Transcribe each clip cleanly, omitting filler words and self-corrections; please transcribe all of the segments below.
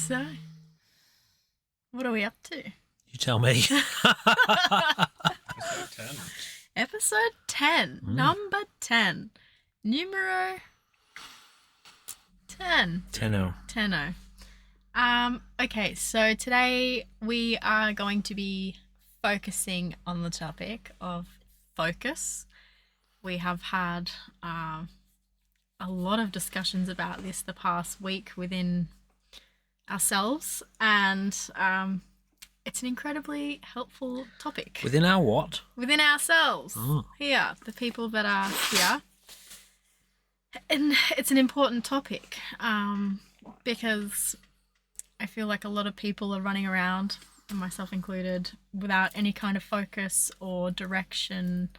so. What are we up to? You tell me. Episode 10. Episode 10. Number 10. Numero 10. 10-0. 10-0. Okay, so today we are going to be focusing on the topic of focus. We have had a lot of discussions about this the past week within ourselves, and it's an incredibly helpful topic. Within our what? Within ourselves. Oh. Here, the people that are here. And it's an important topic because I feel like a lot of people are running around, myself included, without any kind of focus or direction.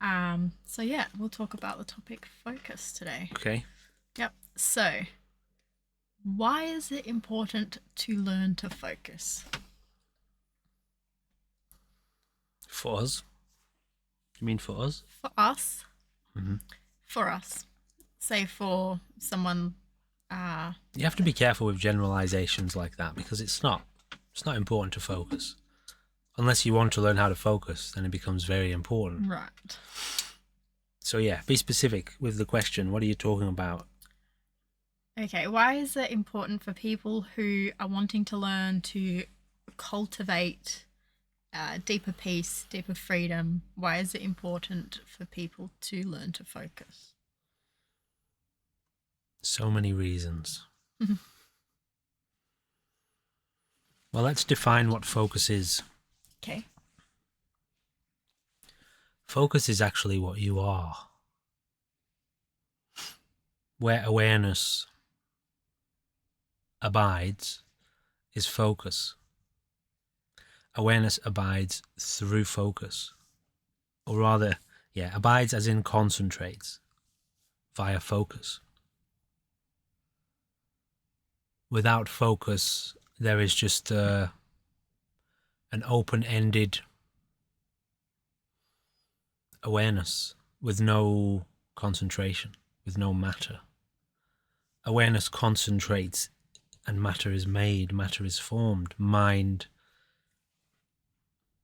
So yeah, we'll talk about the topic focus today. Okay. Yep. So, why is it important to learn to focus? For us? You mean for us? For us? Mm-hmm. For us. Say for someone... You have to be careful with generalizations like that because it's not important to focus. Unless you want to learn how to focus, then it becomes very important. Right. So yeah, be specific with the question. What are you talking about? Okay, why is it important for people who are wanting to learn to cultivate deeper peace, deeper freedom? Why is it important for people to learn to focus? So many reasons. Mhm. Well, let's define what focus is. Okay. Focus is actually what you are. Where awareness abides is focus. Awareness abides through focus. Or rather, abides as in concentrates via focus. Without focus, there is just an open-ended awareness with no concentration, with no matter. Awareness concentrates and matter is made, matter is formed. Mind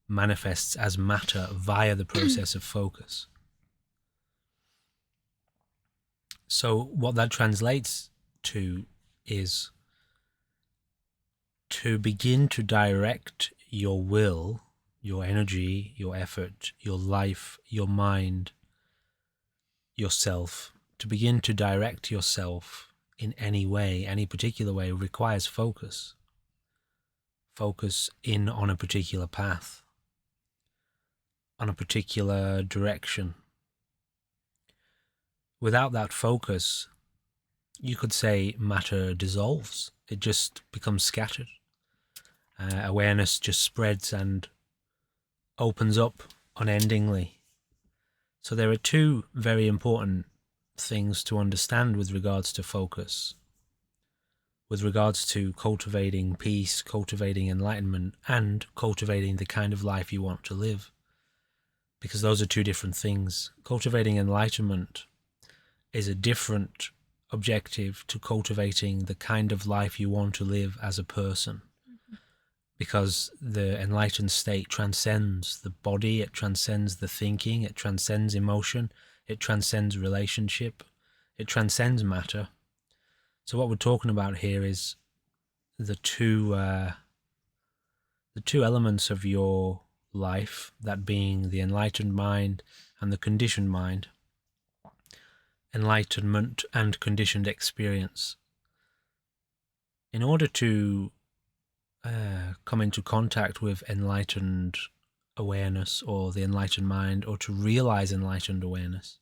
manifests as matter via the process of focus. So what that translates to is to begin to direct your will, your energy, your effort, your life, your mind, yourself. To begin to direct yourself in any way, any particular way, requires focus. Focus in on a particular path, on a particular direction. Without that focus, you could say matter dissolves. It just becomes scattered. Awareness just spreads and opens up unendingly. So there are two very important things to understand with regards to focus, with regards to cultivating peace, cultivating enlightenment, and cultivating the kind of life you want to live. Because those are two different things. Cultivating enlightenment is a different objective to cultivating the kind of life you want to live as a person. Because the enlightened state transcends the body, it transcends the thinking, it transcends emotion, it transcends relationship, it transcends matter. So what we're talking about here is the two elements of your life, that being the enlightened mind and the conditioned mind. Enlightenment and conditioned experience. In order to come into contact with enlightened awareness or the enlightened mind, or to realize enlightened awareness,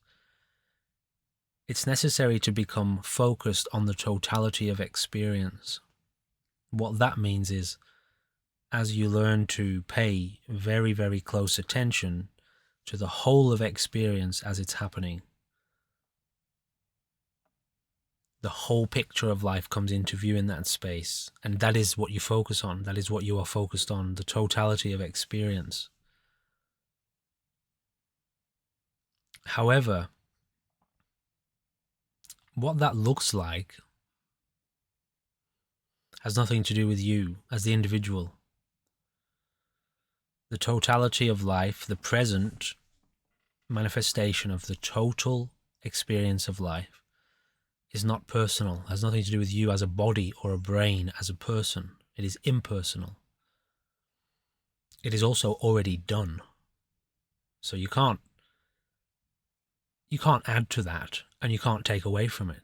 it's necessary to become focused on the totality of experience. What that means is, as you learn to pay very, very close attention to the whole of experience as it's happening, the whole picture of life comes into view in that space. And that is what you focus on. That is what you are focused on, the totality of experience. However, what that looks like has nothing to do with you as the individual. The totality of life, the present manifestation of the total experience of life, is not personal, has nothing to do with you as a body or a brain, as a person. It is impersonal. It is also already done. So you can't add to that, and you can't take away from it.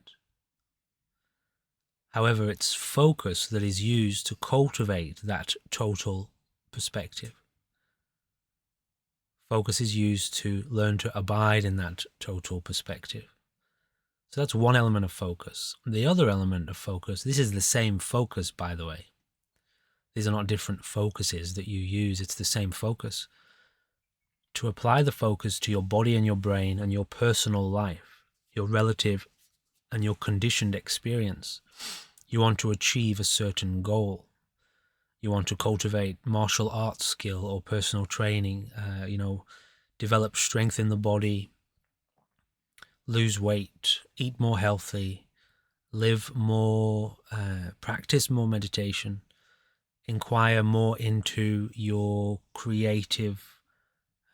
However, it's focus that is used to cultivate that total perspective. Focus is used to learn to abide in that total perspective. So that's one element of focus. The other element of focus, this is the same focus, by the way. These are not different focuses that you use. It's the same focus. To apply the focus to your body and your brain and your personal life, your relative and your conditioned experience. You want to achieve a certain goal. You want to cultivate martial arts skill or personal training, develop strength in the body, lose weight, eat more healthy, live more, practice more meditation, inquire more into your creative,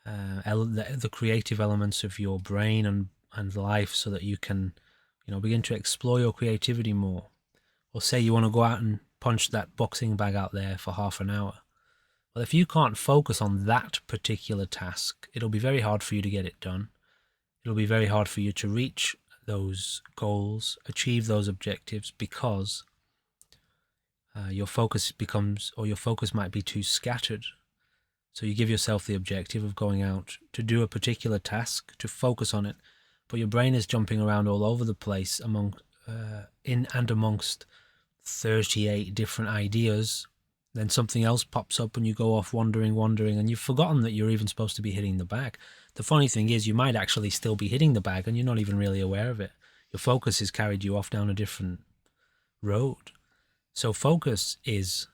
the creative elements of your brain and life, so that you can, begin to explore your creativity more. Or say you want to go out and punch that boxing bag out there for half an hour. Well, if you can't focus on that particular task, it'll be very hard for you to get it done. It'll be very hard for you to reach those goals, achieve those objectives, because your focus might be too scattered. So you give yourself the objective of going out to do a particular task, to focus on it, but your brain is jumping around all over the place amongst 38 different ideas. Then something else pops up and you go off wandering, and you've forgotten that you're even supposed to be hitting the bag. The funny thing is, you might actually still be hitting the bag and you're not even really aware of it. Your focus has carried you off down a different road. So focus is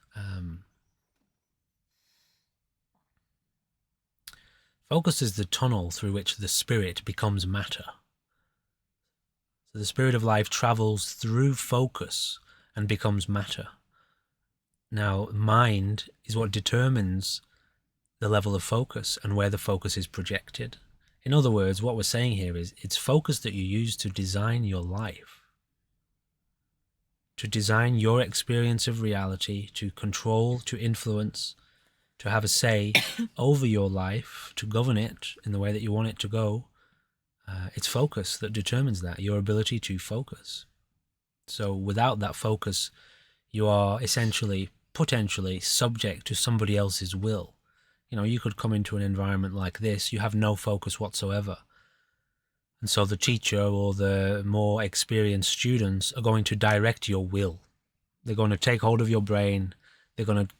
the tunnel through which the spirit becomes matter. So the spirit of life travels through focus and becomes matter. Now, mind is what determines the level of focus and where the focus is projected. In other words, what we're saying here is it's focus that you use to design your life, to design your experience of reality, to control, to influence, to have a say over your life, to govern it in the way that you want it to go. It's focus that determines that, your ability to focus. So without that focus, you are essentially, potentially subject to somebody else's will. You could come into an environment like this, you have no focus whatsoever. And so the teacher or the more experienced students are going to direct your will. They're going to take hold of your brain. They're going to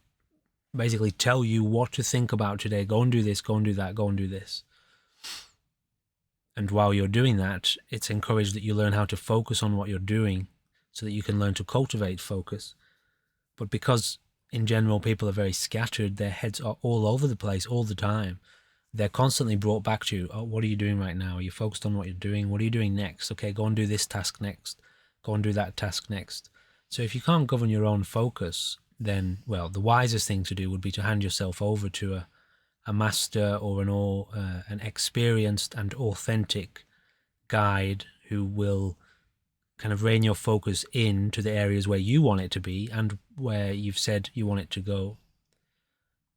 basically tell you what to think about today. Go and do this, go and do that, go and do this. And while you're doing that, it's encouraged that you learn how to focus on what you're doing so that you can learn to cultivate focus. But because in general people are very scattered, their heads are all over the place all the time, they're constantly brought back to, oh, what are you doing right now? Are you focused on what you're doing? What are you doing next? Okay, go and do this task next. Go and do that task next. So if you can't govern your own focus, then, well, the wisest thing to do would be to hand yourself over to a master or an experienced and authentic guide who will kind of rein your focus in to the areas where you want it to be and where you've said you want it to go,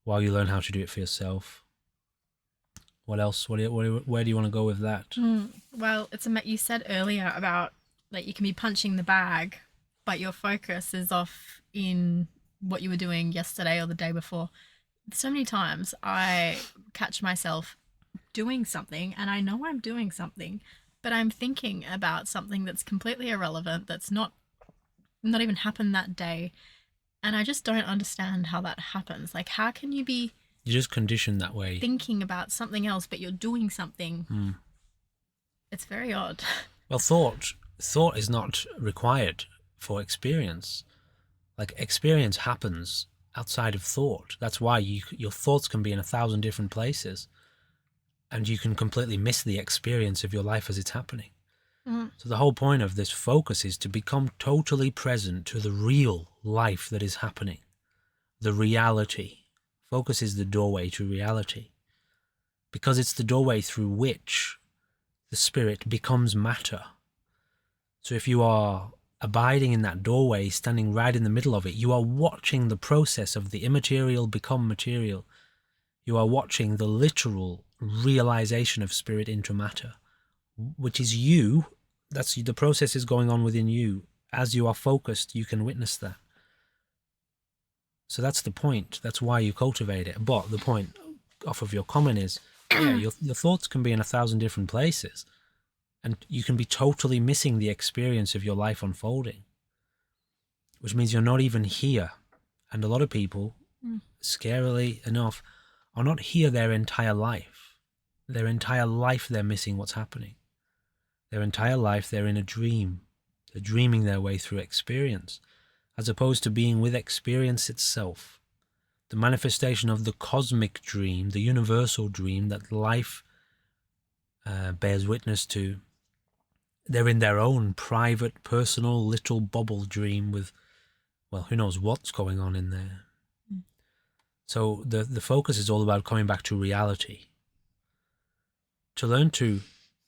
while you learn how to do it for yourself. What else? Where do you want to go with that? Well, you said earlier about like you can be punching the bag, but your focus is off in what you were doing yesterday or the day before. So many times I catch myself doing something and I know I'm doing something, but I'm thinking about something that's completely irrelevant, that's not even happened that day. And I just don't understand how that happens. Like, how can you be... You're just conditioned that way. Thinking about something else, but you're doing something. It's very odd. Well, thought is not required for experience. Like, experience happens outside of thought. That's why your thoughts can be in 1,000 different places, and you can completely miss the experience of your life as it's happening. Mm. So the whole point of this focus is to become totally present to the real life that is happening, the reality. Focus is the doorway to reality, because it's the doorway through which the spirit becomes matter. So if you are abiding in that doorway, standing right in the middle of it, you are watching the process of the immaterial become material. You are watching the literal realization of spirit into matter, which is you. That's the process is going on within you. As you are focused, you can witness that. So that's the point. That's why you cultivate it. But the point off of your comment is, yeah, your thoughts can be in 1,000 different places, and you can be totally missing the experience of your life unfolding, which means you're not even here. And a lot of people, scarily enough, are not here their entire life. Their entire life, they're missing what's happening. Their entire life, they're in a dream. They're dreaming their way through experience, as opposed to being with experience itself. The manifestation of the cosmic dream, the universal dream that life bears witness to. They're in their own private, personal, little bubble dream with, well, who knows what's going on in there. So the focus is all about coming back to reality. To learn to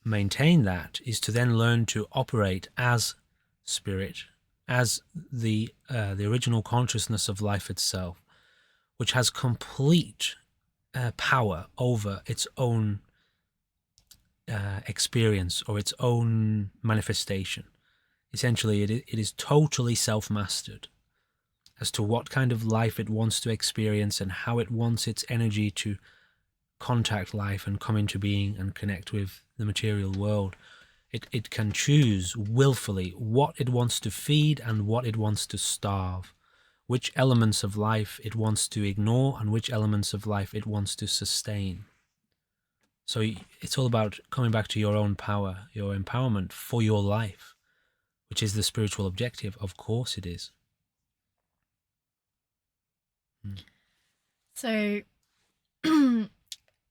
maintain that is to then learn to operate as spirit, as the original consciousness of life itself, which has complete power over its own experience or its own manifestation. Essentially, it is totally self-mastered as to what kind of life it wants to experience and how it wants its energy to contact life and come into being and connect with the material world. It can choose willfully what it wants to feed and what it wants to starve, which elements of life it wants to ignore and which elements of life it wants to sustain. So it's all about coming back to your own power, your empowerment for your life, which is the spiritual objective. Of course it is. So,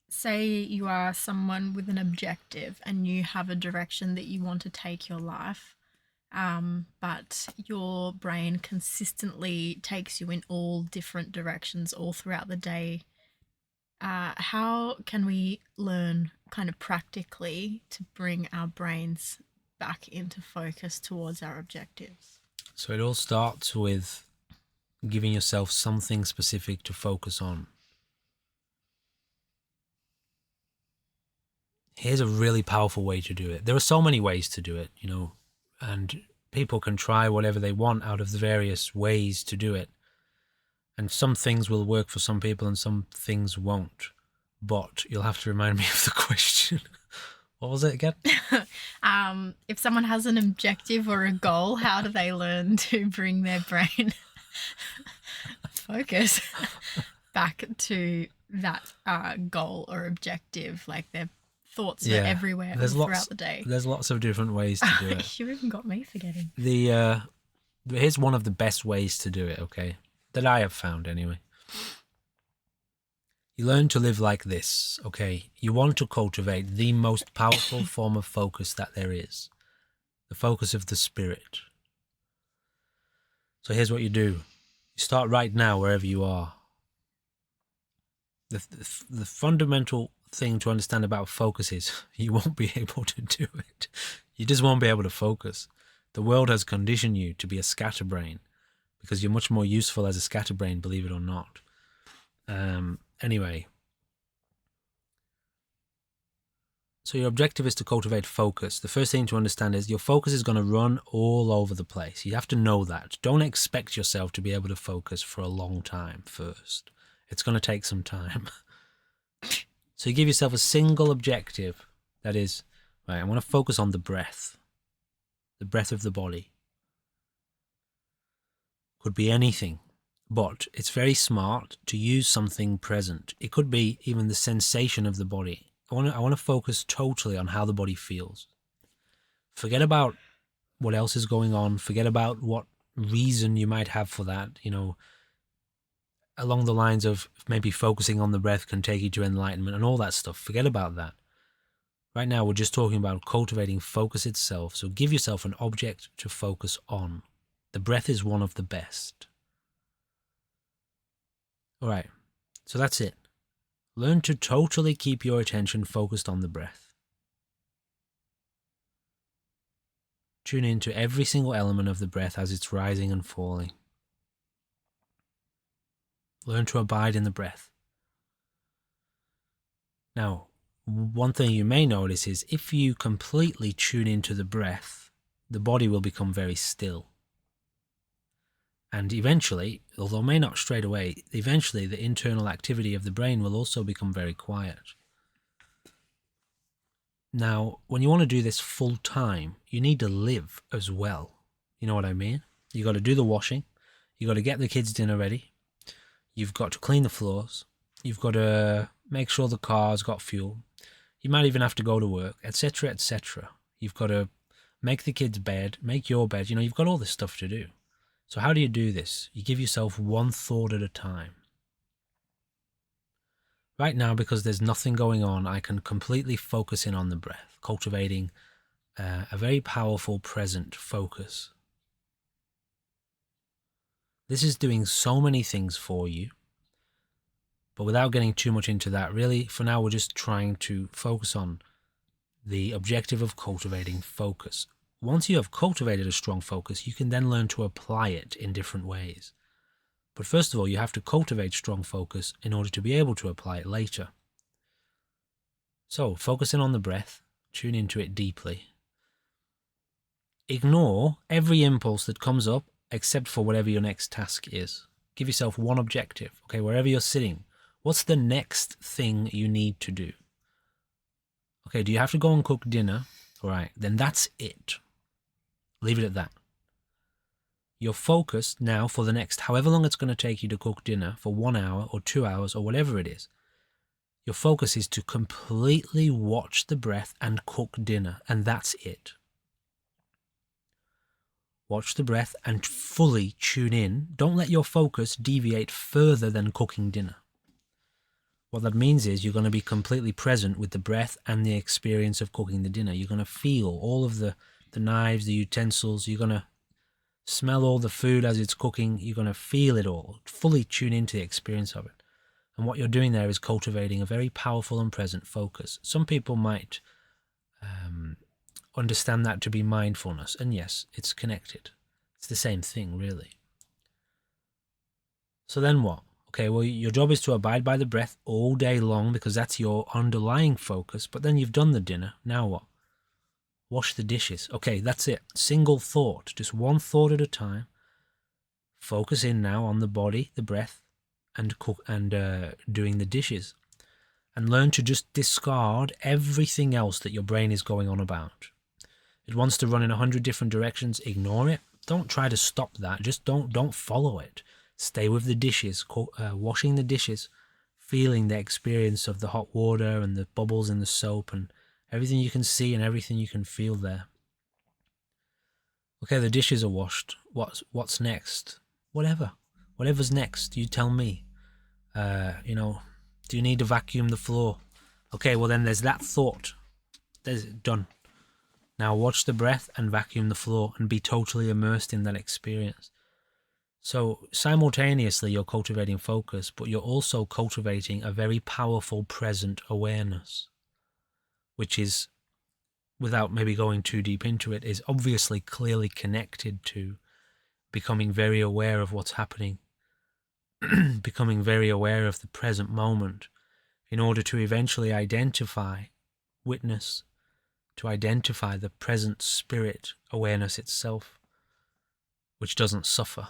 say you are someone with an objective and you have a direction that you want to take your life, but your brain consistently takes you in all different directions all throughout the day. How can we learn kind of practically to bring our brains back into focus towards our objectives? So it all starts with giving yourself something specific to focus on. Here's a really powerful way to do it. There are so many ways to do it, and people can try whatever they want out of the various ways to do it. And some things will work for some people and some things won't. But you'll have to remind me of the question. What was it again? If someone has an objective or a goal, how do they learn to bring their brain focus back to that goal or objective? Like their thoughts are everywhere throughout the day. There's lots of different ways to do it. You even got me forgetting. Here's one of the best ways to do it, okay? That I have found anyway. You learn to live like this, okay? You want to cultivate the most powerful form of focus that there is. The focus of the spirit. So here's what you do. You start right now wherever you are. The fundamental thing to understand about focus is you won't be able to do it. You just won't be able to focus. The world has conditioned you to be a scatterbrain because you're much more useful as a scatterbrain, believe it or not. Anyway, so your objective is to cultivate focus. The first thing to understand is your focus is going to run all over the place. You have to know that. Don't expect yourself to be able to focus for a long time first. It's going to take some time. So you give yourself a single objective. That is, right, I want to focus on the breath of the body. Could be anything. But it's very smart to use something present. It could be even the sensation of the body. I want to focus totally on how the body feels. Forget about what else is going on. Forget about what reason you might have for that. Along the lines of maybe focusing on the breath can take you to enlightenment and all that stuff. Forget about that. Right now, we're just talking about cultivating focus itself. So give yourself an object to focus on. The breath is one of the best. All right, so that's it. Learn to totally keep your attention focused on the breath. Tune in to every single element of the breath as it's rising and falling. Learn to abide in the breath. Now, one thing you may notice is if you completely tune into the breath, the body will become very still. And eventually, although may not straight away, eventually the internal activity of the brain will also become very quiet. Now, when you want to do this full time, you need to live as well. You know what I mean? You got to do the washing. You got to get the kids' dinner ready. You've got to clean the floors. You've got to make sure the car's got fuel. You might even have to go to work, etc., etc. You've got to make the kids' bed, make your bed. You know, you've got all this stuff to do. So how do you do this? You give yourself one thought at a time. Right now, because there's nothing going on, I can completely focus in on the breath, cultivating a very powerful present focus. This is doing so many things for you, but without getting too much into that, really, for now, we're just trying to focus on the objective of cultivating focus. Once you have cultivated a strong focus, you can then learn to apply it in different ways. But first of all, you have to cultivate strong focus in order to be able to apply it later. So, focus in on the breath, tune into it deeply. Ignore every impulse that comes up except for whatever your next task is. Give yourself one objective. Okay, wherever you're sitting, what's the next thing you need to do? Okay, do you have to go and cook dinner? All right, then that's it. Leave it at that. Your focus now for the next however long it's going to take you to cook dinner, for 1 hour or 2 hours or whatever it is, your focus is to completely watch the breath and cook dinner, and that's it. Watch the breath and fully tune in. Don't let your focus deviate further than cooking dinner. What that means is you're going to be completely present with the breath and the experience of cooking the dinner. You're going to feel all of the knives, the utensils. You're going to smell all the food as it's cooking. You're going to feel it all. Fully tune into the experience of it. And what you're doing there is cultivating a very powerful and present focus. Some people might understand that to be mindfulness. And yes, it's connected. It's the same thing, really. So then what? Okay, well, your job is to abide by the breath all day long because that's your underlying focus. But then you've done the dinner. Now what? Wash the dishes. Okay, that's it. Single thought. Just one thought at a time. Focus in now on the body, the breath, and cook and doing the dishes. And learn to just discard everything else that your brain is going on about. It wants to run in 100 different directions. Ignore it. Don't try to stop that. Just don't follow it. Stay with the dishes, washing the dishes, feeling the experience of the hot water and the bubbles in the soap and everything you can see and everything you can feel there. Okay, the dishes are washed. What's next? Whatever's next, you tell me. Do you need to vacuum the floor? Okay, well then there's that thought. There's done. Now watch the breath and vacuum the floor and be totally immersed in that experience. So simultaneously you're cultivating focus, but you're also cultivating a very powerful present awareness, which is, without maybe going too deep into it, is obviously clearly connected to becoming very aware of what's happening, becoming very aware of the present moment in order to eventually witness, to identify the present spirit awareness itself, which doesn't suffer.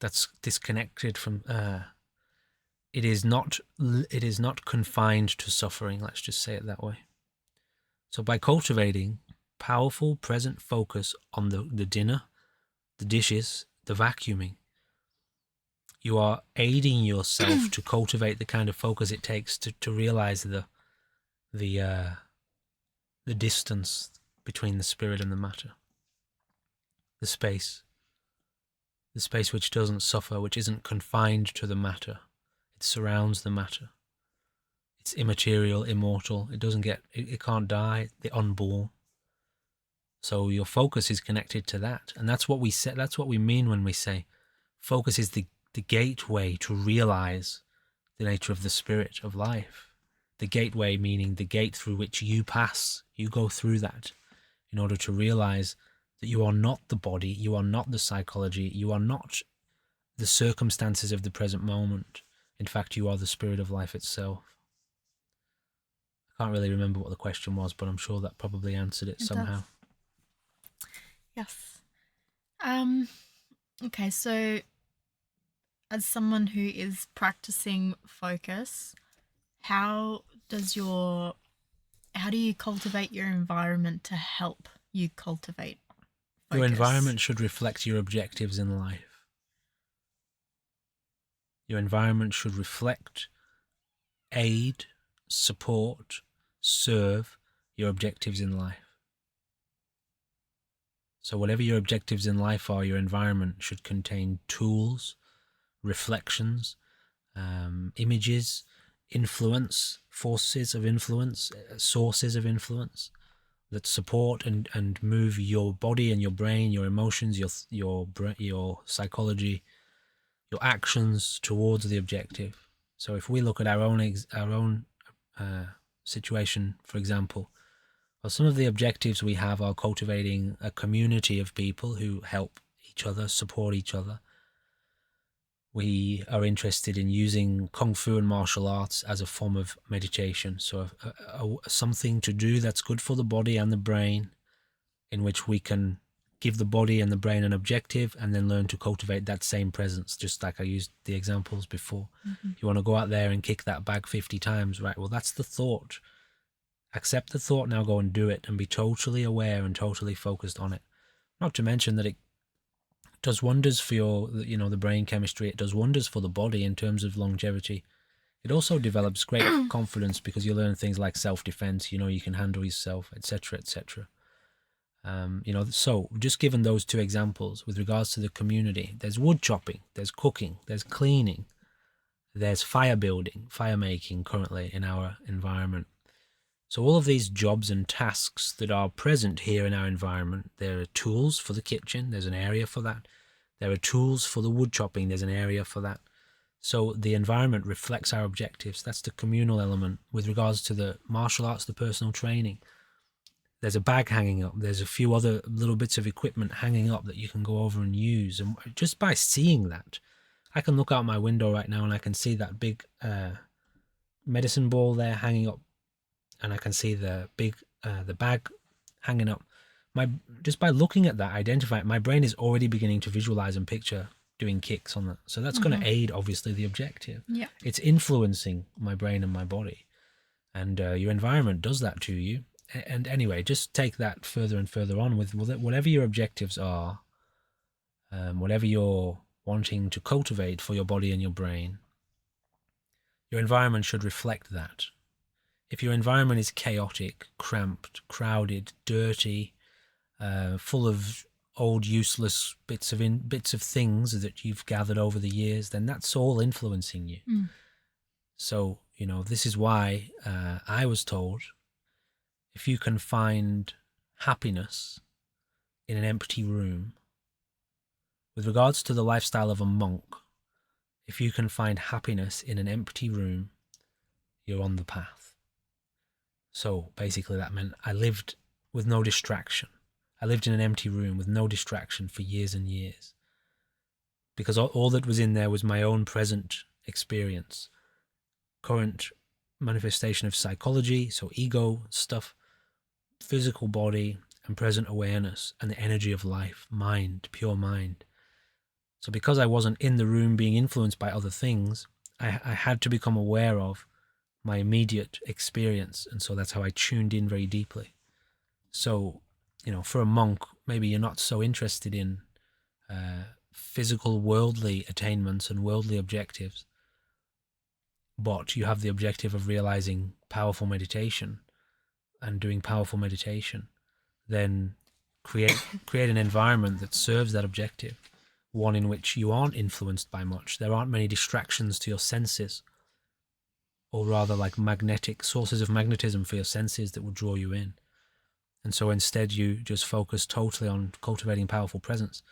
That's disconnected from, it is not confined to suffering, let's just say it that way. So by cultivating powerful present focus on the dinner, the dishes, the vacuuming, you are aiding yourself to cultivate the kind of focus it takes to realize the distance between the spirit and the matter, the space which doesn't suffer, which isn't confined to the matter. It surrounds the matter. It's immaterial, immortal. It can't die. The unborn. So your focus is connected to that. And that's what we say, that's what we mean when we say focus is the gateway to realize the nature of the spirit of life. The gateway meaning the gate through which you pass. You go through that in order to realize that you are not the body, you are not the psychology, you are not the circumstances of the present moment. In fact, you are the spirit of life itself. I can't really remember what the question was, but I'm sure that probably answered it somehow. Yes. Okay, so as someone who is practicing focus, how do you cultivate your environment to help you cultivate focus? Your environment should reflect your objectives in life. Your environment should reflect, aid, support, serve your objectives in life. So whatever your objectives in life are, your environment should contain tools, reflections, images, influence, forces of influence, sources of influence that support and move your body and your brain, your emotions, your psychology, your actions towards the objective. So if we look at our own situation, for example, well, some of the objectives we have are cultivating a community of people who help each other, support each other. We are interested in using Kung Fu and martial arts as a form of meditation. So something to do that's good for the body and the brain, in which we can give the body and the brain an objective and then learn to cultivate that same presence, just like I used the examples before. Mm-hmm. You want to go out there and kick that bag 50 times, right? Well, that's the thought. Accept the thought, now go and do it and be totally aware and totally focused on it. Not to mention that it does wonders for the brain chemistry. It does wonders for the body in terms of longevity. It also develops great confidence because you learn things like self-defense. You can handle yourself, etc., etc. So just given those two examples with regards to the community, there's wood chopping, there's cooking, there's cleaning, there's fire building, fire making currently in our environment. So all of these jobs and tasks that are present here in our environment, there are tools for the kitchen, there's an area for that. There are tools for the wood chopping, there's an area for that. So the environment reflects our objectives. That's the communal element. With regards to the martial arts, the personal training, there's a bag hanging up. There's a few other little bits of equipment hanging up that you can go over and use. And just by seeing that, I can look out my window right now and I can see that big medicine ball there hanging up. And I can see the bag hanging up. Just by looking at that, identify it, my brain is already beginning to visualize and picture doing kicks on that. So that's going to aid, obviously, the objective. Yeah. It's influencing my brain and my body. And your environment does that to you. And anyway, just take that further and further on with whatever your objectives are, whatever you're wanting to cultivate for your body and your brain, your environment should reflect that. If your environment is chaotic, cramped, crowded, dirty, full of old useless bits of things that you've gathered over the years, then that's all influencing you. So this is why I was told, if you can find happiness in an empty room, with regards to the lifestyle of a monk, if you can find happiness in an empty room, you're on the path. So basically that meant I lived with no distraction. I lived in an empty room with no distraction for years and years. Because all that was in there was my own present experience, current manifestation of psychology, so ego stuff, physical body, and present awareness, and the energy of life, mind, pure mind. So because I wasn't in the room being influenced by other things, I had to become aware of my immediate experience, and so that's how I tuned in very deeply. So, for a monk, maybe you're not so interested in physical worldly attainments and worldly objectives, but you have the objective of realizing powerful meditation and doing powerful meditation, then create an environment that serves that objective, one in which you aren't influenced by much. There aren't many distractions to your senses. or rather like magnetic sources of magnetism for your senses that will draw you in. And so instead you just focus totally on cultivating powerful presence.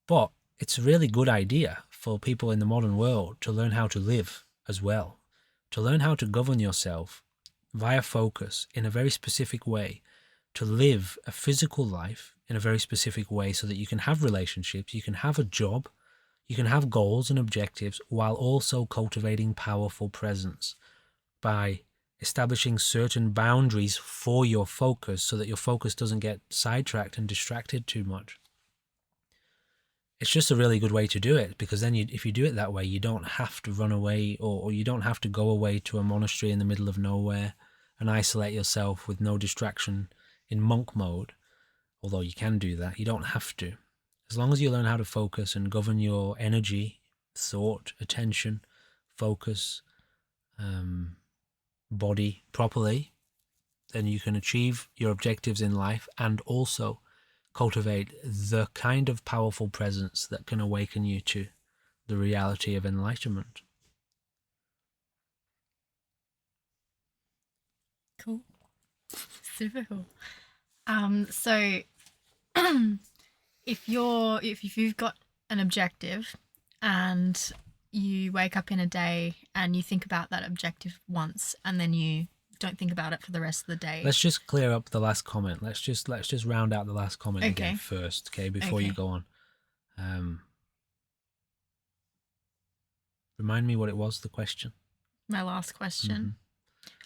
But it's a really good idea for people in the modern world to learn how to live as well, to learn how to govern yourself via focus in a very specific way, to live a physical life in a very specific way so that you can have relationships, you can have a job, you can have goals and objectives while also cultivating powerful presence by establishing certain boundaries for your focus so that your focus doesn't get sidetracked and distracted too much. It's just a really good way to do it, because then if you do it that way, you don't have to run away, or you don't have to go away to a monastery in the middle of nowhere and isolate yourself with no distraction in monk mode. Although you can do that, you don't have to. As long as you learn how to focus and govern your energy, thought, attention, focus, body properly, then you can achieve your objectives in life and also cultivate the kind of powerful presence that can awaken you to the reality of enlightenment. Cool. Super cool. So if you've got an objective and you wake up in a day and you think about that objective once and then you don't think about it for the rest of the day. Let's just clear up the last comment. Let's just round out the last comment Okay. again first, okay, before you go on. Remind me what it was, the question. My last question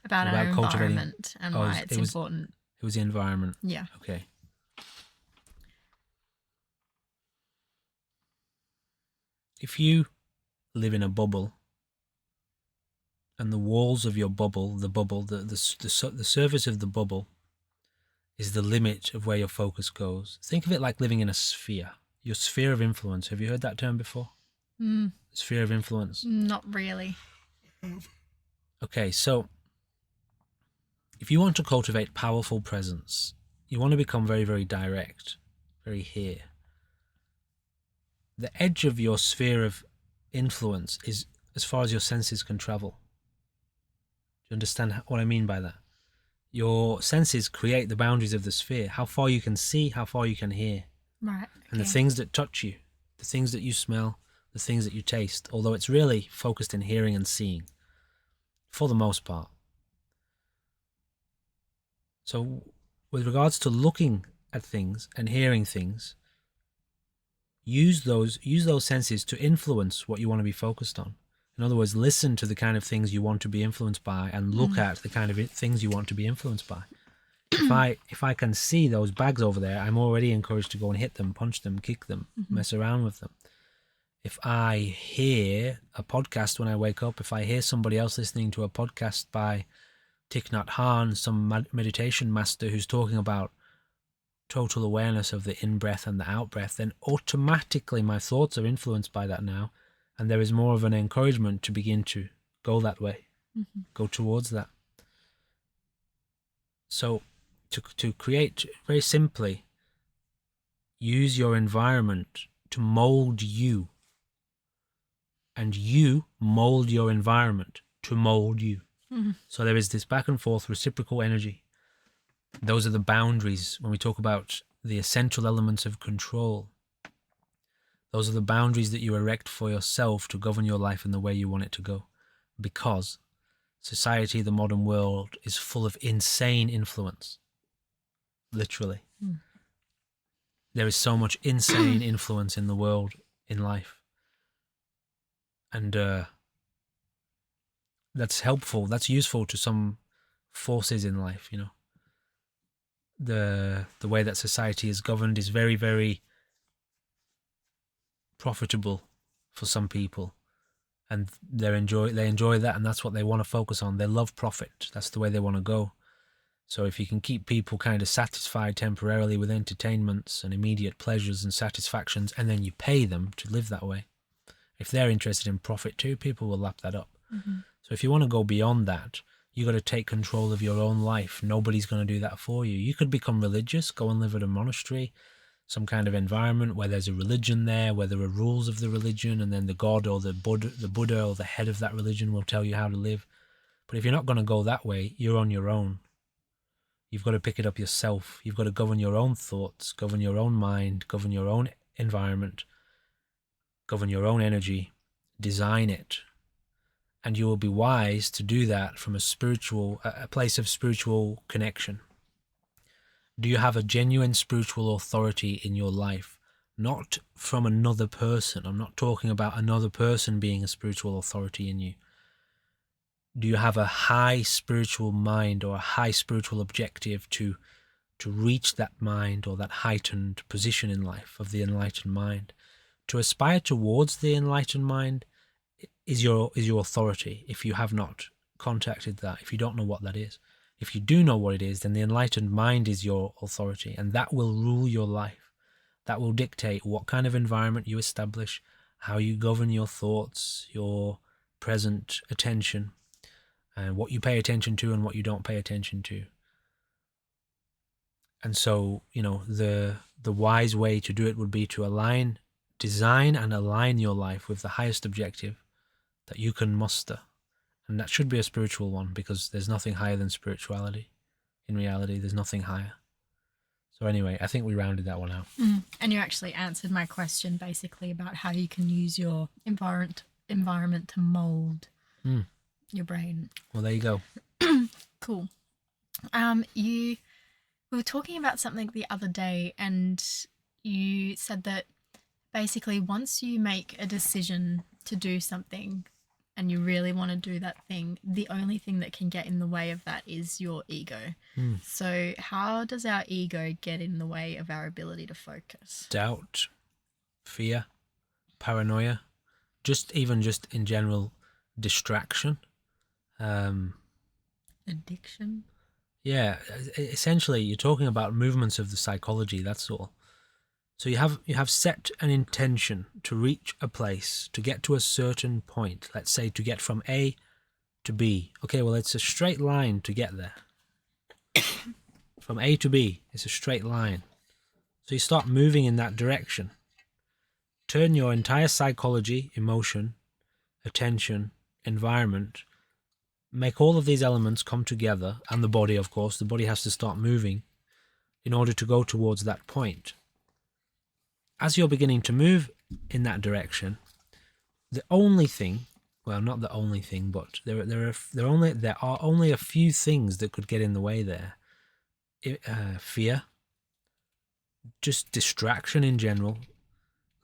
about So our cultivating- environment and why it's important. It was the environment. Yeah. Okay. If you live in a bubble, and the walls of your bubble, the surface of the bubble is the limit of where your focus goes. Think of it like living in a sphere. Your sphere of influence. Have you heard that term before? Sphere of influence. Not really. Okay, so if you want to cultivate powerful presence, you want to become very, very direct, very here. The edge of your sphere of influence is as far as your senses can travel. Do you understand what I mean by that? Your senses create the boundaries of the sphere, how far you can see, how far you can hear. Right. And the things that touch you, the things that you smell, the things that you taste, although it's really focused in hearing and seeing, for the most part. So with regards to looking at things and hearing things, use those senses to influence what you want to be focused on. In other words, listen to the kind of things you want to be influenced by and look at the kind of things you want to be influenced by. If I can see those bags over there, I'm already encouraged to go and hit them, punch them, kick them, mess around with them. If I hear a podcast when I wake up, if I hear somebody else listening to a podcast by Thich Nhat Hanh, some meditation master who's talking about total awareness of the in-breath and the out-breath, then automatically my thoughts are influenced by that now. And there is more of an encouragement to begin to go that way, go towards that. So to create, very simply, use your environment to mold you. And you mold your environment to mold you. So there is this back and forth reciprocal energy. Those are the boundaries when we talk about the essential elements of control. Those are the boundaries that you erect for yourself to govern your life in the way you want it to go. Because society, the modern world, is full of insane influence. Literally. There is so much insane influence in the world, in life. And that's helpful, that's useful to some forces in life, you know. The way that society is governed is very, very profitable for some people, and they enjoy that, and that's what they want to focus on. They love profit. That's the way they want to go. So if you can keep people kind of satisfied temporarily with entertainments and immediate pleasures and satisfactions, and then you pay them to live that way, if they're interested in profit too, people will lap that up. So if you want to go beyond that, you got to take control of your own life. Nobody's going to do that for you. You could become religious, go and live at a monastery, some kind of environment where there's a religion there, where there are rules of the religion, and then the God or the Buddha or the head of that religion will tell you how to live. But if you're not going to go that way, you're on your own. You've got to pick it up yourself. You've got to govern your own thoughts, govern your own mind, govern your own environment, govern your own energy, design it. And you will be wise to do that from a place of spiritual connection. Do you have a genuine spiritual authority in your life? Not from another person. I'm not talking about another person being a spiritual authority in you. Do you have a high spiritual mind or a high spiritual objective to reach that mind or that heightened position in life of the enlightened mind? To aspire towards the enlightened mind is your authority. If you have not contacted that, if you don't know what that is, if you do know what it is, then the enlightened mind is your authority, and that will rule your life. That will dictate what kind of environment you establish, how you govern your thoughts, your present attention, and what you pay attention to and what you don't pay attention to. And so, the wise way to do it would be to design and align your life with the highest objective that you can muster. And that should be a spiritual one, because there's nothing higher than spirituality. In reality, there's nothing higher. So anyway, I think we rounded that one out. And you actually answered my question basically about how you can use your environment to mold your brain. Well, there you go. Cool. We were talking about something the other day, and you said that basically once you make a decision to do something and you really want to do that thing, the only thing that can get in the way of that is your ego. So how does our ego get in the way of our ability to focus? Doubt, fear, paranoia, just in general, distraction. Addiction? Yeah, essentially you're talking about movements of the psychology, that's all. So you have set an intention to reach a place, to get to a certain point. Let's say to get from A to B. Okay, well, it's a straight line to get there. From A to B, it's a straight line. So you start moving in that direction. Turn your entire psychology, emotion, attention, environment, make all of these elements come together, and the body, of course. The body has to start moving in order to go towards that point. As you're beginning to move in that direction, the only thing, well, not the only thing, but there are only a few things that could get in the way there. Fear, just distraction in general.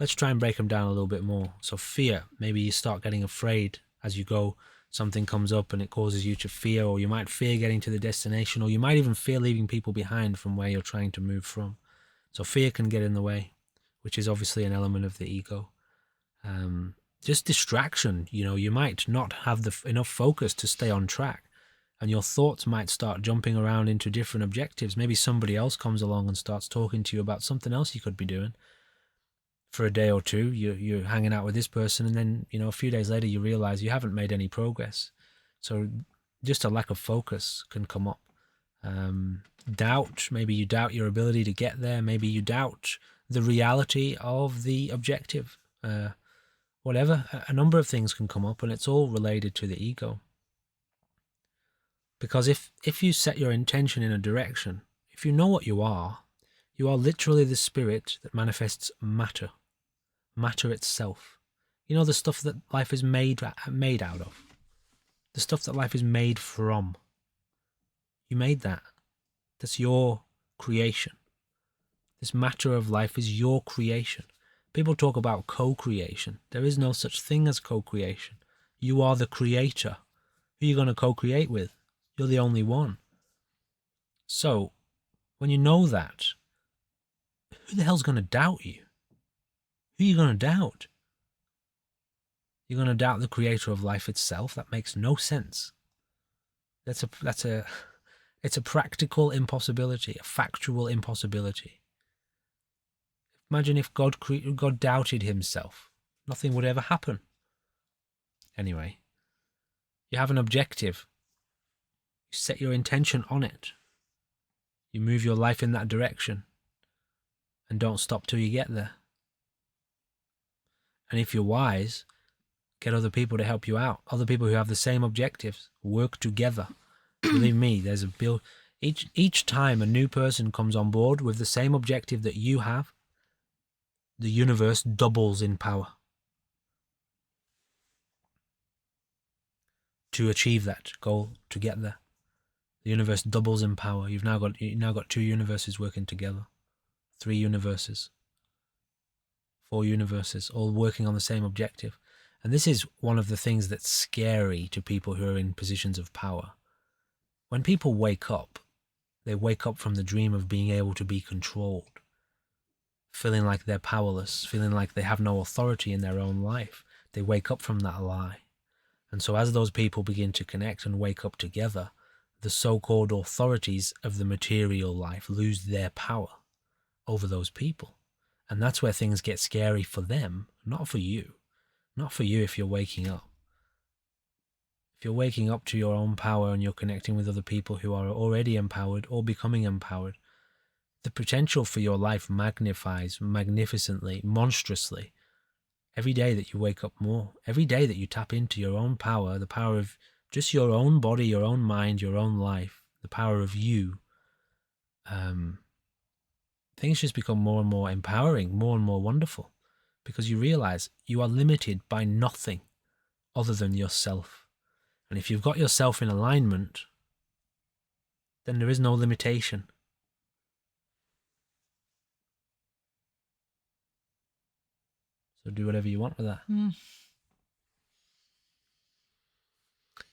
Let's try and break them down a little bit more. So fear, maybe you start getting afraid as you go. Something comes up and it causes you to fear, or you might fear getting to the destination, or you might even fear leaving people behind from where you're trying to move from. So fear can get in the way, which is obviously an element of the ego. Just distraction, you might not have enough focus to stay on track, and your thoughts might start jumping around into different objectives. Maybe somebody else comes along and starts talking to you about something else you could be doing. For a day or two, you're hanging out with this person, and then, a few days later, you realize you haven't made any progress. So just a lack of focus can come up. Doubt, maybe you doubt your ability to get there. Maybe you doubt the reality of the objective. Whatever, a number of things can come up, and it's all related to the ego. Because if you set your intention in a direction, if you know what you are literally the spirit that manifests matter itself. The stuff that life is made out of, the stuff that life is made from. You made that. That's your creation. This matter of life is your creation. People talk about co-creation. There is no such thing as co-creation. You are the creator. Who are you going to co-create with? You're the only one. So, when you know that, who the hell's going to doubt you? Who are you going to doubt? You're going to doubt the creator of life itself? That makes no sense. It's a practical impossibility, a factual impossibility. Imagine if God doubted himself. Nothing would ever happen. Anyway, you have an objective. You set your intention on it. You move your life in that direction. and don't stop till you get there. And if you're wise, get other people to help you out. Other people who have the same objectives. Work together. Believe me, there's a build. Each time a new person comes on board with the same objective that you have, the universe doubles in power to achieve that goal, to get there. The universe doubles in power. You've now got 2 universes working together, 3 universes, 4 universes, all working on the same objective. And this is one of the things that's scary to people who are in positions of power. When people wake up, they wake up from the dream of being able to be controlled, feeling like they're powerless, feeling like they have no authority in their own life. They wake up from that lie. And so as those people begin to connect and wake up together, the so-called authorities of the material life lose their power over those people. And that's where things get scary for them, not for you. Not for you if you're waking up. If you're waking up to your own power and you're connecting with other people who are already empowered or becoming empowered, the potential for your life magnifies magnificently, monstrously. Every day that you wake up more, every day that you tap into your own power, the power of just your own body, your own mind, your own life, the power of you, things just become more and more empowering, more and more wonderful, because you realize you are limited by nothing other than yourself. And if you've got yourself in alignment, then there is no limitation. So do whatever you want with that.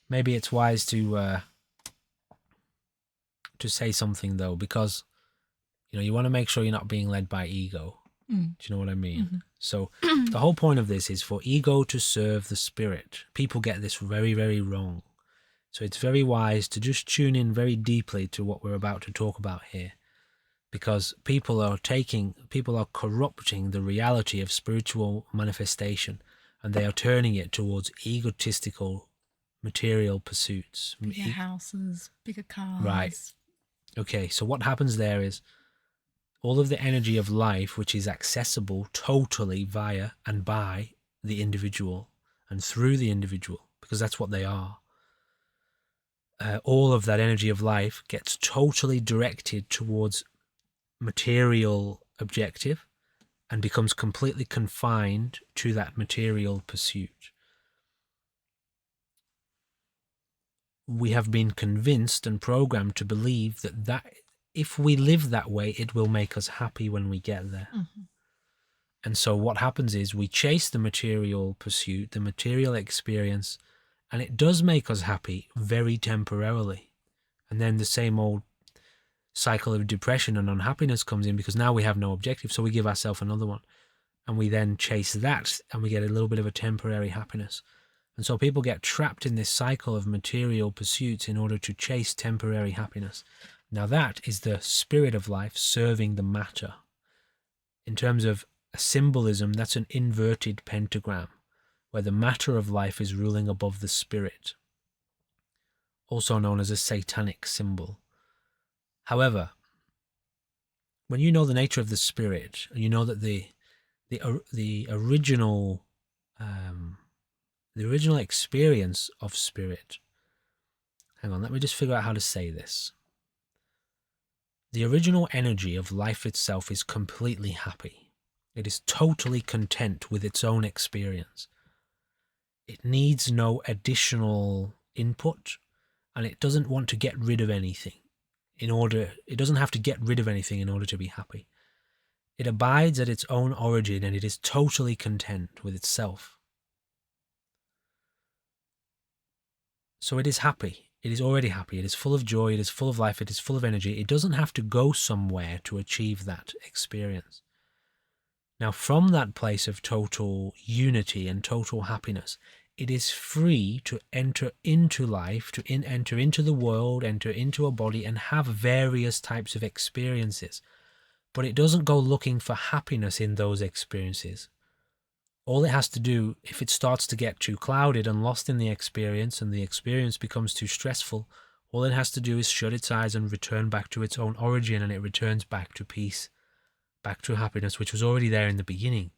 Maybe it's wise to say something though, because you want to make sure you're not being led by ego. Do you know what I mean? Mm-hmm. So the whole point of this is for ego to serve the spirit. People get this very, very wrong. So it's very wise to just tune in very deeply to what we're about to talk about here, because people are corrupting the reality of spiritual manifestation, and they are turning it towards egotistical material pursuits. Bigger houses, bigger cars. Right. Okay, so what happens there is all of the energy of life, which is accessible totally via and by the individual and through the individual, because that's what they are. All of that energy of life gets totally directed towards material objective and becomes completely confined to that material pursuit. We have been convinced and programmed to believe that if we live that way, it will make us happy when we get there. Mm-hmm. And so what happens is we chase the material pursuit, the material experience, and it does make us happy very temporarily. And then the same old cycle of depression and unhappiness comes in, because now we have no objective, so we give ourselves another one. And we then chase that, and we get a little bit of a temporary happiness. And so people get trapped in this cycle of material pursuits in order to chase temporary happiness. Now that is the spirit of life serving the matter. In terms of a symbolism, that's an inverted pentagram, where the matter of life is ruling above the spirit, also known as a satanic symbol. However, when you know the nature of the spirit, and you know that the original experience of spirit, hang on, let me just figure out how to say this. The original energy of life itself is completely happy. It is totally content with its own experience. It needs no additional input, and it doesn't want to get rid of anything it doesn't have to get rid of anything in order to be happy. It abides at its own origin, and it is totally content with itself. So it is happy. It is already happy. It is full of joy. It is full of life. It is full of energy. It doesn't have to go somewhere to achieve that experience. Now, from that place of total unity and total happiness, it is free to enter into life, to enter into the world, enter into a body, and have various types of experiences. But it doesn't go looking for happiness in those experiences. All it has to do, if it starts to get too clouded and lost in the experience, and the experience becomes too stressful, all it has to do is shut its eyes and return back to its own origin, and it returns back to peace back to happiness, which was already there in the beginning.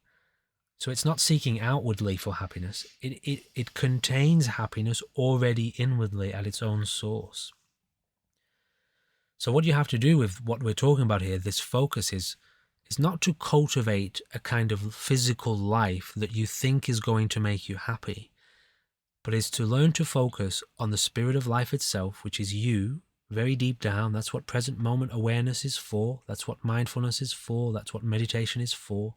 So it's not seeking outwardly for happiness. It contains happiness already inwardly at its own source. So what you have to do with what we're talking about here, this focus, is not to cultivate a kind of physical life that you think is going to make you happy, but is to learn to focus on the spirit of life itself, which is you, very deep down. That's what present moment awareness is for. That's what mindfulness is for. That's what meditation is for.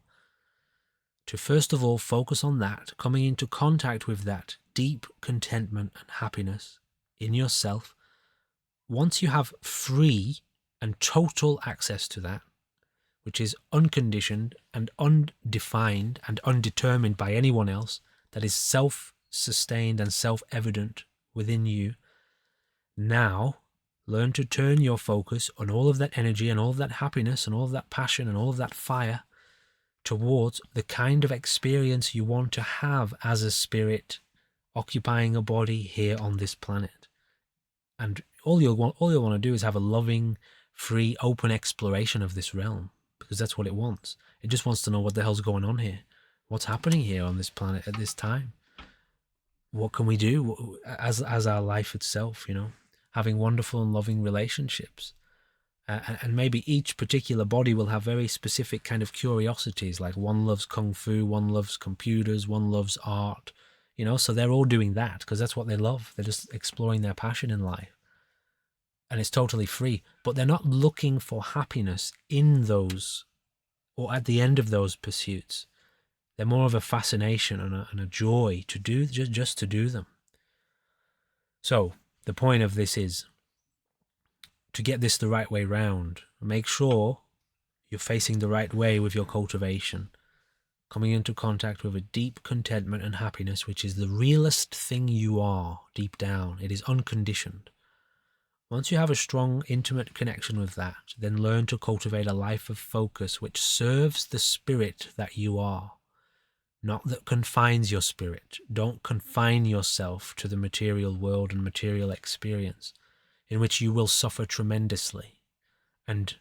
To first of all focus on that, coming into contact with that deep contentment and happiness in yourself. Once you have free and total access to that, which is unconditioned and undefined and undetermined by anyone else, that is self-sustained and self-evident within you, now learn to turn your focus on all of that energy and all of that happiness and all of that passion and all of that fire towards the kind of experience you want to have as a spirit occupying a body here on this planet. And all you'll want to do is have a loving, free, open exploration of this realm, because that's what it wants. It just wants to know what the hell's going on here. What's happening here on this planet at this time? What can we do as our life itself, having wonderful and loving relationships. And maybe each particular body will have very specific kind of curiosities, like one loves kung fu, one loves computers, one loves art, so they're all doing that because that's what they love. They're just exploring their passion in life. And it's totally free, but they're not looking for happiness in those or at the end of those pursuits. They're more of a fascination and a joy to do, just to do them. So the point of this is to get this the right way round. Make sure you're facing the right way with your cultivation, coming into contact with a deep contentment and happiness, which is the realest thing you are deep down. It is unconditioned. Once you have a strong, intimate connection with that, then learn to cultivate a life of focus which serves the spirit that you are, not that confines your spirit. Don't confine yourself to the material world and material experience, in which you will suffer tremendously and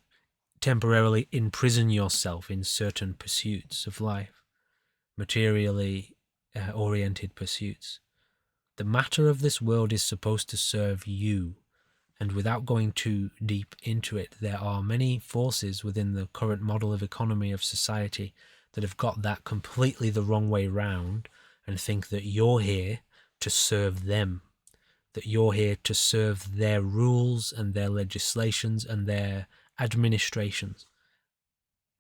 temporarily imprison yourself in certain pursuits of life, materially oriented pursuits. The matter of this world is supposed to serve you. And without going too deep into it, there are many forces within the current model of economy of society that have got that completely the wrong way round and think that you're here to serve them, that you're here to serve their rules and their legislations and their administrations.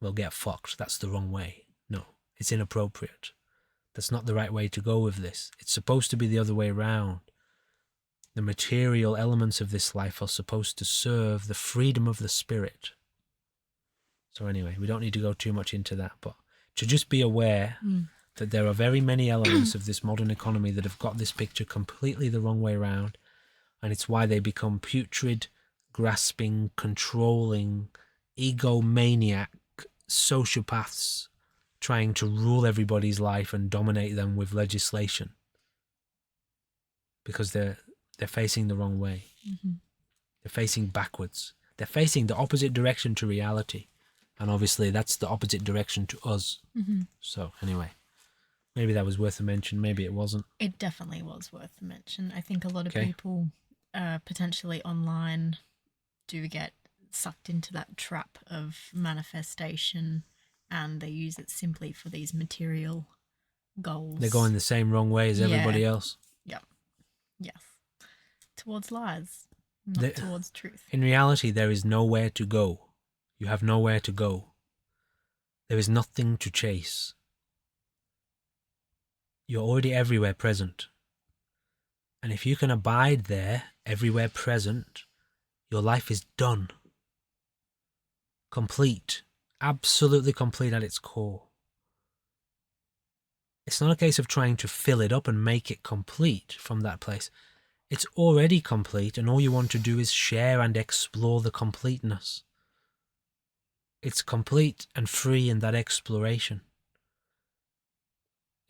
Well, get fucked. That's the wrong way. No, it's inappropriate. That's not the right way to go with this. It's supposed to be the other way around. The material elements of this life are supposed to serve the freedom of the spirit. So anyway, we don't need to go too much into that, but to just be aware that there are very many elements of this modern economy that have got this picture completely the wrong way around, and it's why they become putrid, grasping, controlling, egomaniac sociopaths trying to rule everybody's life and dominate them with legislation, because they're facing the wrong way. Mm-hmm. They're facing backwards. They're facing the opposite direction to reality. And obviously that's the opposite direction to us. Mm-hmm. So anyway, maybe that was worth a mention. Maybe it wasn't. It definitely was worth a mention. I think a lot of people potentially online do get sucked into that trap of manifestation, and they use it simply for these material goals. They're going the same wrong way as everybody else. Yep. Yes. Towards lies, not towards truth. In reality, there is nowhere to go. You have nowhere to go. There is nothing to chase. You're already everywhere present. And if you can abide there, everywhere present, your life is done. Complete. Absolutely complete at its core. It's not a case of trying to fill it up and make it complete from that place. It's already complete, and all you want to do is share and explore the completeness. It's complete and free in that exploration.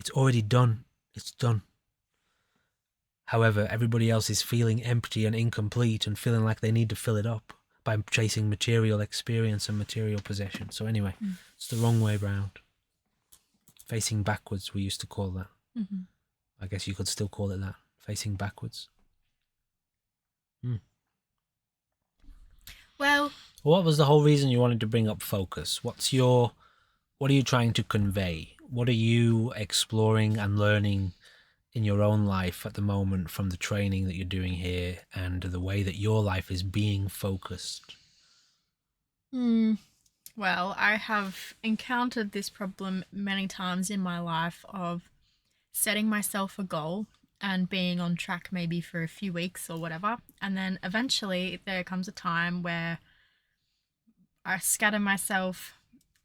It's already done. It's done. However, everybody else is feeling empty and incomplete and feeling like they need to fill it up. by chasing material experience and material possession. So anyway, it's the wrong way round. Facing backwards, we used to call that. Mm-hmm. I guess you could still call it that. Facing backwards. Well, What was the whole reason you wanted to bring up focus? What are you trying to convey? What are you exploring and learning in your own life at the moment from the training that you're doing here and the way that your life is being focused? well, I have encountered this problem many times in my life of setting myself a goal and being on track maybe for a few weeks or whatever. And then eventually there comes a time where I scatter myself,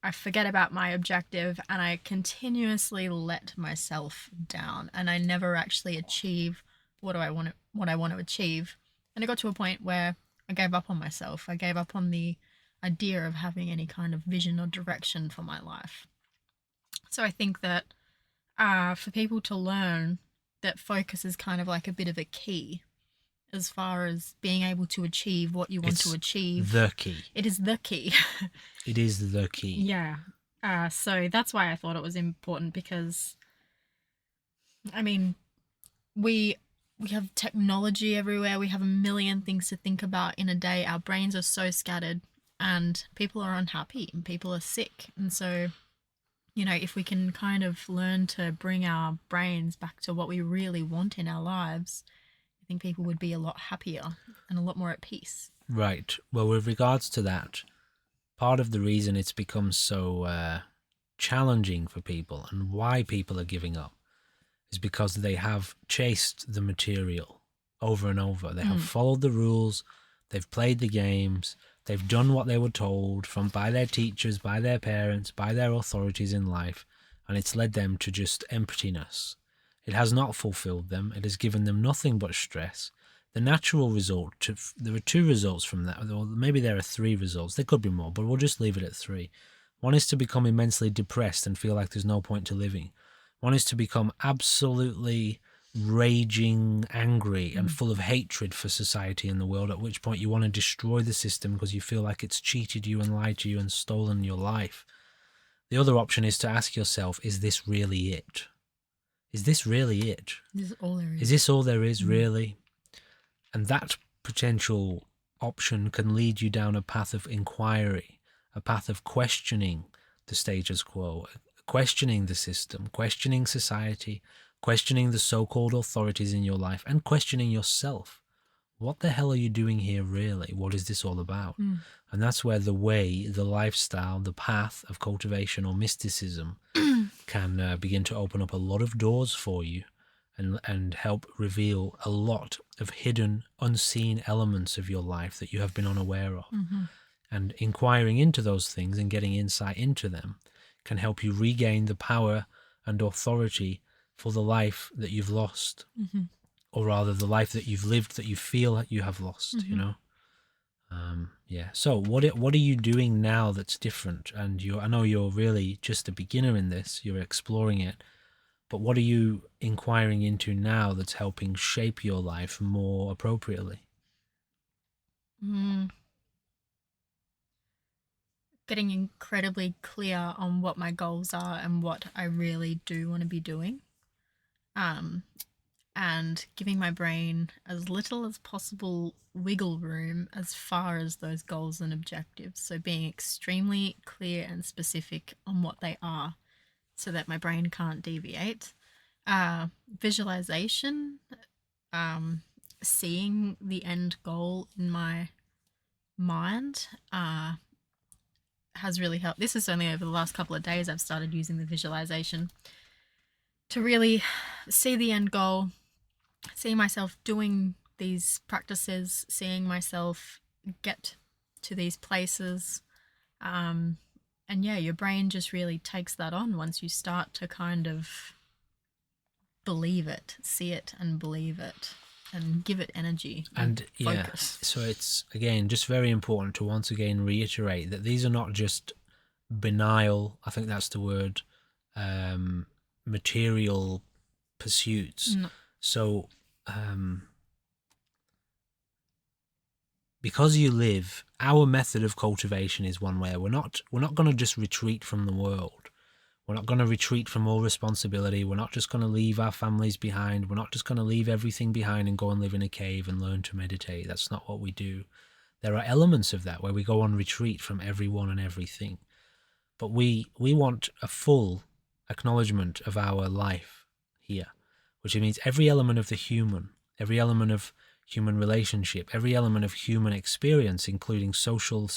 I forget about my objective, and I continuously let myself down. And I never actually achieve what I want to achieve. And it got to a point where I gave up on myself. I gave up on the idea of having any kind of vision or direction for my life. So I think that for people to learn that focus is kind of like a bit of a key as far as being able to achieve what you want to achieve. The key. It is the key. It is the key. Yeah. So that's why I thought it was important because, I mean, we have technology everywhere. We have a million things to think about in a day. Our brains are so scattered and people are unhappy and people are sick. And so, if we can kind of learn to bring our brains back to what we really want in our lives, I think people would be a lot happier and a lot more at peace. Right. Well, with regards to that, part of the reason it's become so challenging for people and why people are giving up is because they have chased the material over and over. They have followed the rules, they've played the games, they've done what they were told by their teachers, by their parents, by their authorities in life, and it's led them to just emptiness. It has not fulfilled them. It has given them nothing but stress. The natural result, there are two results from that, or maybe there are three results. There could be more, but we'll just leave it at three. One is to become immensely depressed and feel like there's no point to living. One is to become absolutely raging, angry, and full of hatred for society and the world, at which point you want to destroy the system because you feel like it's cheated you and lied to you and stolen your life. The other option is to ask yourself, is this really it? Is this really it? This is all there is. Is this all there is, really? And that potential option can lead you down a path of inquiry, a path of questioning the status quo, questioning the system, questioning society, questioning the so-called authorities in your life, and questioning yourself. What the hell are you doing here, really? What is this all about? And that's where the way, the lifestyle, the path of cultivation or mysticism can begin to open up a lot of doors for you and help reveal a lot of hidden, unseen elements of your life that you have been unaware of. And inquiring into those things and getting insight into them can help you regain the power and authority for the life that you've lost, or rather the life that you've lived that you feel you have lost, Yeah. So what are you doing now that's different? And I know you're really just a beginner in this, you're exploring it, but what are you inquiring into now that's helping shape your life more appropriately? Getting incredibly clear on what my goals are and what I really do want to be doing. And giving my brain as little as possible wiggle room as far as those goals and objectives. So being extremely clear and specific on what they are so that my brain can't deviate. Visualization, seeing the end goal in my mind has really helped. This is only over the last couple of days I've started using the visualization to really see the end goal, see myself doing these practices, seeing myself get to these places. And yeah, your brain just really takes that on once you start to kind of believe it, see it and believe it and give it energy and focus. So it's, again, just very important to once again reiterate that these are not just banal, I think that's the word, material pursuits. So because you live, our method of cultivation is one where we're not going to just retreat from the world. We're not going to retreat from all responsibility. We're not just going to leave our families behind. We're not just going to leave everything behind and go and live in a cave and learn to meditate. That's not what we do. There are elements of that where we go on retreat from everyone and everything. But we want a full acknowledgement of our life here, which means every element of the human, every element of human relationship, every element of human experience, including social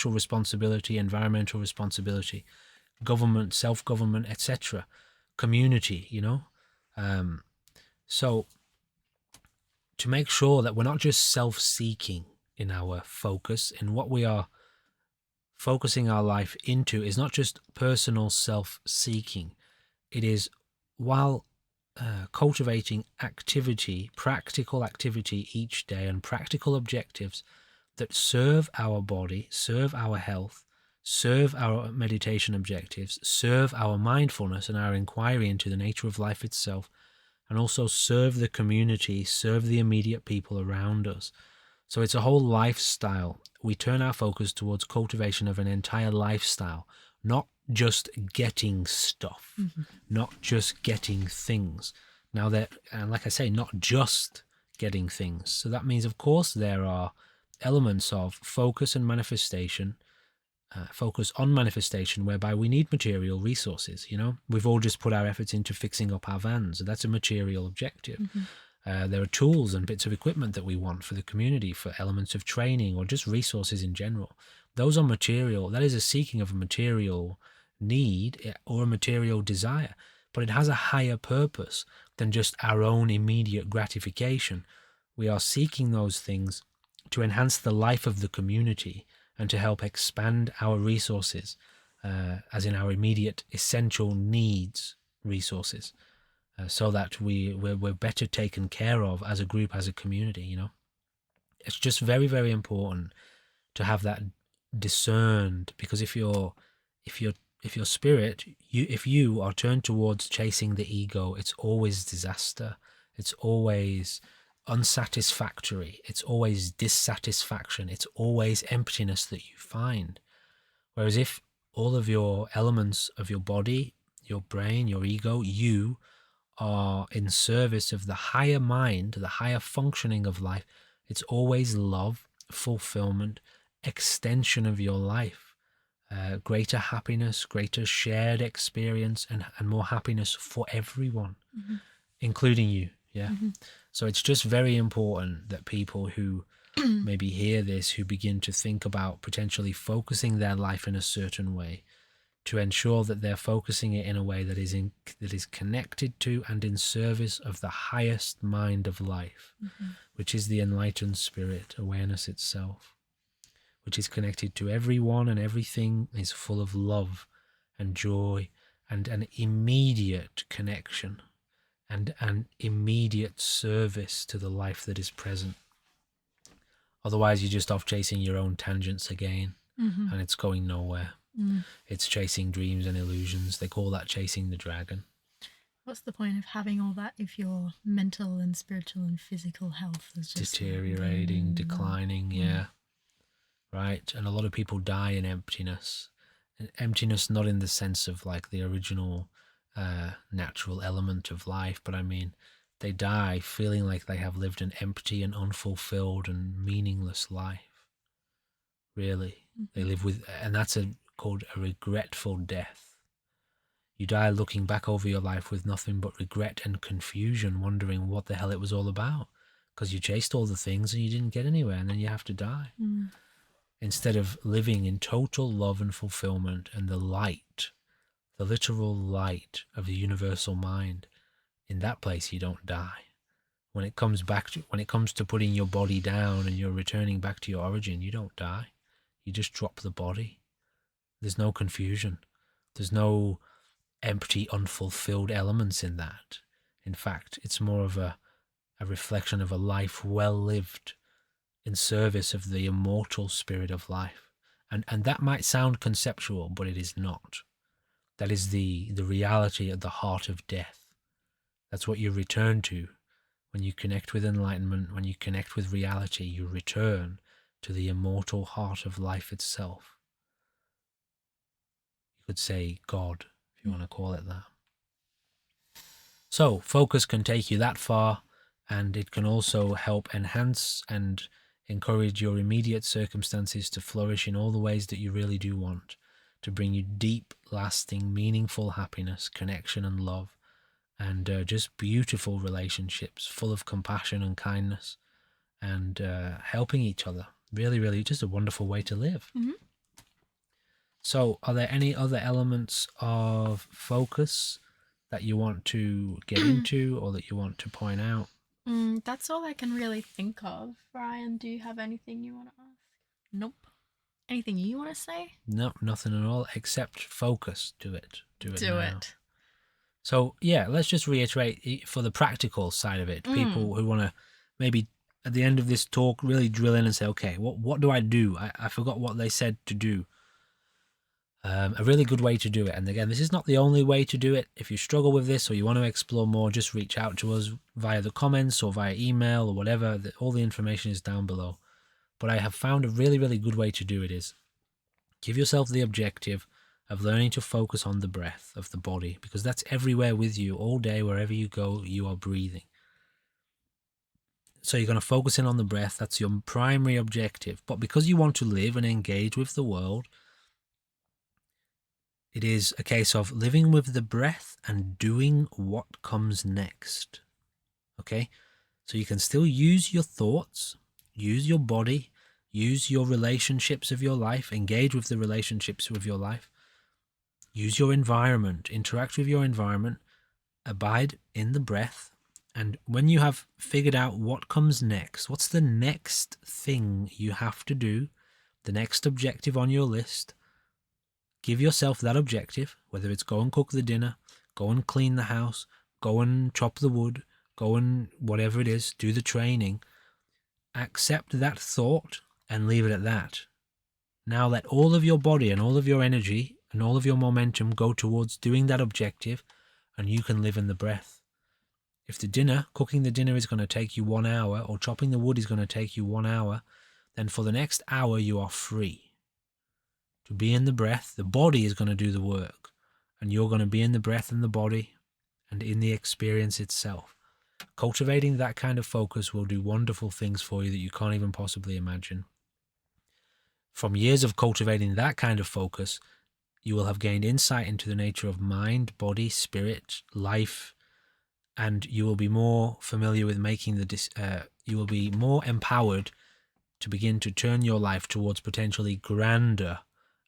responsibility, environmental responsibility, government, self-government, etc., community, So to make sure that we're not just self-seeking in our focus, and what we are focusing our life into is not just personal self-seeking. It is, while cultivating activity, practical activity each day, and practical objectives that serve our body, serve our health, serve our meditation objectives, serve our mindfulness and our inquiry into the nature of life itself, and also serve the community, serve the immediate people around us. So it's a whole lifestyle. We turn our focus towards cultivation of an entire lifestyle, not just getting stuff, not just getting things. Now, and like I say, not just getting things. So that means, of course, there are elements of focus and manifestation, focus on manifestation, whereby we need material resources. We've all just put our efforts into fixing up our vans. That's a material objective. There are tools and bits of equipment that we want for the community, for elements of training, or just resources in general. Those are material. That is a seeking of a material need or a material desire, but it has a higher purpose than just our own immediate gratification. We are seeking those things to enhance the life of the community and to help expand our resources, as in our immediate essential needs resources. So that we're better taken care of as a group, as a community. It's just very, very important to have that discerned, because if your spirit, if you are turned towards chasing the ego, it's always disaster. It's always unsatisfactory. It's always dissatisfaction. It's always emptiness that you find. Whereas if all of your elements of your body, your brain, your ego, you are in service of the higher mind, the higher functioning of life, it's always love, fulfillment, extension of your life, greater happiness, greater shared experience, and more happiness for everyone, including you. So it's just very important that people who maybe hear this, who begin to think about potentially focusing their life in a certain way, to ensure that they're focusing it in a way that is connected to and in service of the highest mind of life, which is the enlightened spirit, awareness itself, which is connected to everyone and everything, is full of love and joy and an immediate connection and an immediate service to the life that is present. Otherwise, you're just off chasing your own tangents again, and it's going nowhere. It's chasing dreams and illusions. They call that chasing the dragon. What's the point of having all that if your mental and spiritual and physical health is just deteriorating, declining? Right. And a lot of people die in emptiness. And emptiness, not in the sense of like the original natural element of life, but I mean, they die feeling like they have lived an empty and unfulfilled and meaningless life. Really. They live with, and that's called a regretful death. You die looking back over your life with nothing but regret and confusion, wondering what the hell it was all about, because you chased all the things and you didn't get anywhere, and then you have to die. Instead of living in total love and fulfillment and the light, the literal light of the universal mind, in that place you don't die. When it comes to putting your body down and you're returning back to your origin, you don't die. You just drop the body. There's no confusion. There's no empty, unfulfilled elements in that. In fact, it's more of a reflection of a life well lived in service of the immortal spirit of life. And that might sound conceptual, but it is not. That is the reality at the heart of death. That's what you return to when you connect with enlightenment, when you connect with reality, you return to the immortal heart of life itself. You could say God, if you want to call it that. So focus can take you that far, and it can also help enhance and encourage your immediate circumstances to flourish in all the ways that you really do want, to bring you deep, lasting, meaningful happiness, connection and love, and just beautiful relationships full of compassion and kindness, and helping each other. Really, really just a wonderful way to live. Mm-hmm. So are there any other elements of focus that you want to get into or that you want to point out? That's all I can really think of. Ryan, do you have anything you want to ask? Nope. Anything you want to say? No, nothing at all except focus. Do it. Do it Do now. it. So yeah, let's just reiterate for the practical side of it. People who want to maybe at the end of this talk really drill in and say, okay, what do I do? I forgot what they said to do. A really good way to do it. And again, this is not the only way to do it. If you struggle with this or you want to explore more, just reach out to us via the comments or via email or whatever. All the information is down below. But I have found a really, really good way to do it is give yourself the objective of learning to focus on the breath of the body, because that's everywhere with you all day. Wherever you go, you are breathing. So you're going to focus in on the breath. That's your primary objective. But because you want to live and engage with the world, it is a case of living with the breath and doing what comes next. Okay? So you can still use your thoughts, use your body, use your relationships of your life, engage with the relationships of your life, use your environment, interact with your environment, abide in the breath. And when you have figured out what comes next, what's the next thing you have to do, the next objective on your list, give yourself that objective, whether it's go and cook the dinner, go and clean the house, go and chop the wood, go and whatever it is, do the training. Accept that thought and leave it at that. Now let all of your body and all of your energy and all of your momentum go towards doing that objective, and you can live in the breath. If cooking the dinner is going to take you 1 hour, or chopping the wood is going to take you 1 hour, then for the next hour you are free to be in the breath. The body is going to do the work, and you're going to be in the breath and the body and in the experience itself. Cultivating that kind of focus will do wonderful things for you that you can't even possibly imagine. From years of cultivating that kind of focus, you will have gained insight into the nature of mind, body, spirit, life, and you will be more familiar with you will be more empowered to begin to turn your life towards potentially grander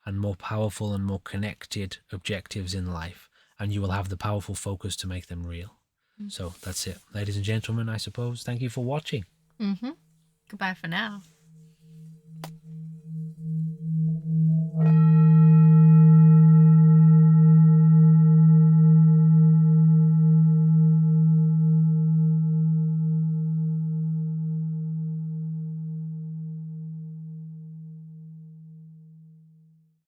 and more powerful and more connected objectives in life, and you will have the powerful focus to make them real. So that's it, ladies and gentlemen, I suppose. Thank you for watching. Goodbye for now.